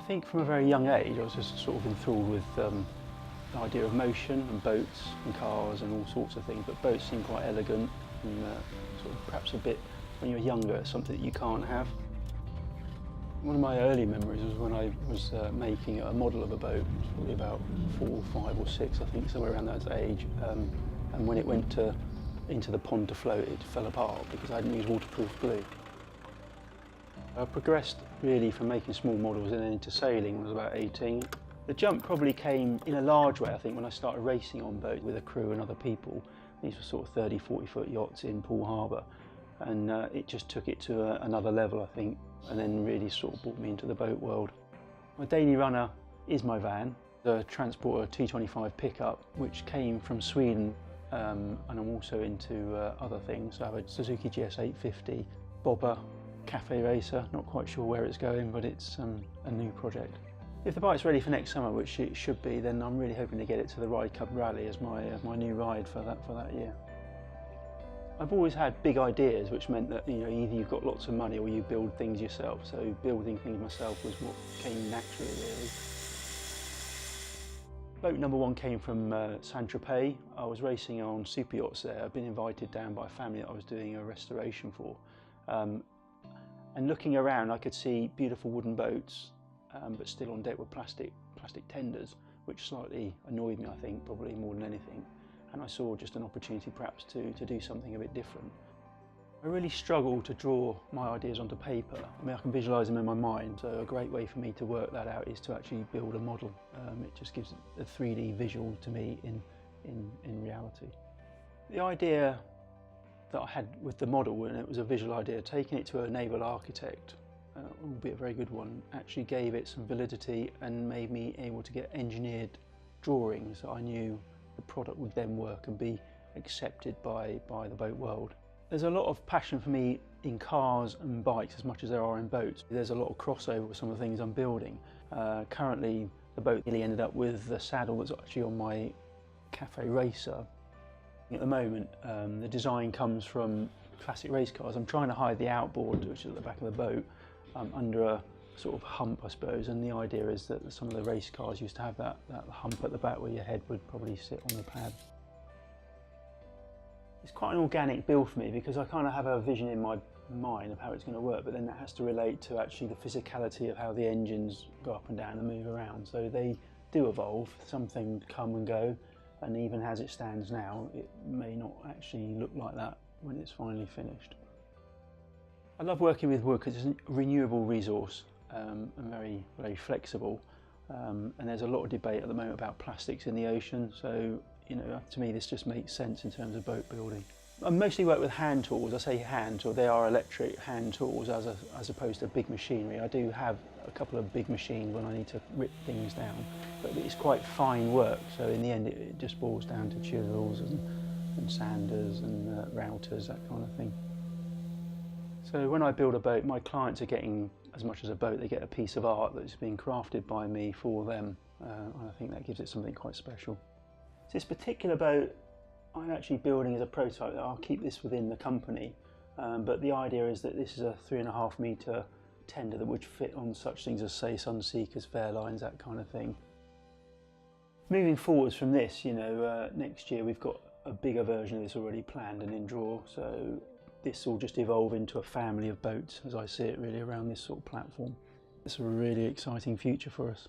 think from a very young age I was just sort of enthralled with the idea of motion and boats and cars and all sorts of things, but boats seem quite elegant and sort of perhaps a bit, when you're younger, something that you can't have. One of my early memories was when I was making a model of a boat. It was probably about 4, 5 or 6, I think, somewhere around that age. And when it went into the pond to float, it fell apart because I hadn't used waterproof glue. I progressed really from making small models and then into sailing when I was about 18. The jump probably came in a large way, I think, when I started racing on boats with a crew and other people. These were sort of 30, 40-foot yachts in Poole Harbour. And it just took it to another level, I think, and then really sort of brought me into the boat world. My daily runner is my van, the Transporter T25 pickup, which came from Sweden, and I'm also into other things. I have a Suzuki GS850, bobber, cafe racer, not quite sure where it's going, but it's a new project. If the bike's ready for next summer, which it should be, then I'm really hoping to get it to the RideClub Rally as my new ride for that year. I've always had big ideas, which meant that either you've got lots of money or you build things yourself. So building things myself was what came naturally, really. Boat number 1 came from Saint-Tropez. I was racing on super yachts there. I'd been invited down by a family that I was doing a restoration for. And looking around, I could see beautiful wooden boats, but still on deck with plastic tenders, which slightly annoyed me, I think, probably more than anything. And I saw just an opportunity perhaps to do something a bit different. I really struggle to draw my ideas onto paper. I mean, I can visualise them in my mind, so a great way for me to work that out is to actually build a model. It just gives a 3D visual to me in reality. The idea that I had with the model, and it was a visual idea, taking it to a naval architect, albeit a very good one, actually gave it some validity and made me able to get engineered drawings that I knew the product would then work and be accepted by the boat world. There's a lot of passion for me in cars and bikes as much as there are in boats. There's a lot of crossover with some of the things I'm building. Currently the boat nearly ended up with the saddle that's actually on my cafe racer. At the moment the design comes from classic race cars. I'm trying to hide the outboard, which is at the back of the boat, under a sort of hump, I suppose, and the idea is that some of the race cars used to have that hump at the back where your head would probably sit on the pad. It's quite an organic build for me because I kind of have a vision in my mind of how it's going to work, but then that has to relate to actually the physicality of how the engines go up and down and move around. So they do evolve, some things come and go, and even as it stands now, it may not actually look like that when it's finally finished. I love working with wood because it's a renewable resource. And very, very flexible, and there's a lot of debate at the moment about plastics in the ocean, so to me this just makes sense in terms of boat building. I mostly work with hand tools. I say hand tools, they are electric hand tools as opposed to big machinery. I do have a couple of big machines when I need to rip things down, but it's quite fine work, so in the end it just boils down to chisels and sanders and routers, that kind of thing. So when I build a boat, my clients are getting, as much as a boat, they get a piece of art that's been crafted by me for them, and I think that gives it something quite special. So this particular boat I'm actually building as a prototype. I'll keep this within the company, but the idea is that this is a 3.5 metre tender that would fit on such things as, say, sunseekers, fairlines, that kind of thing. Moving forwards from this, next year we've got a bigger version of this already planned and in draw, so this will just evolve into a family of boats, as I see it, really, around this sort of platform. It's a really exciting future for us.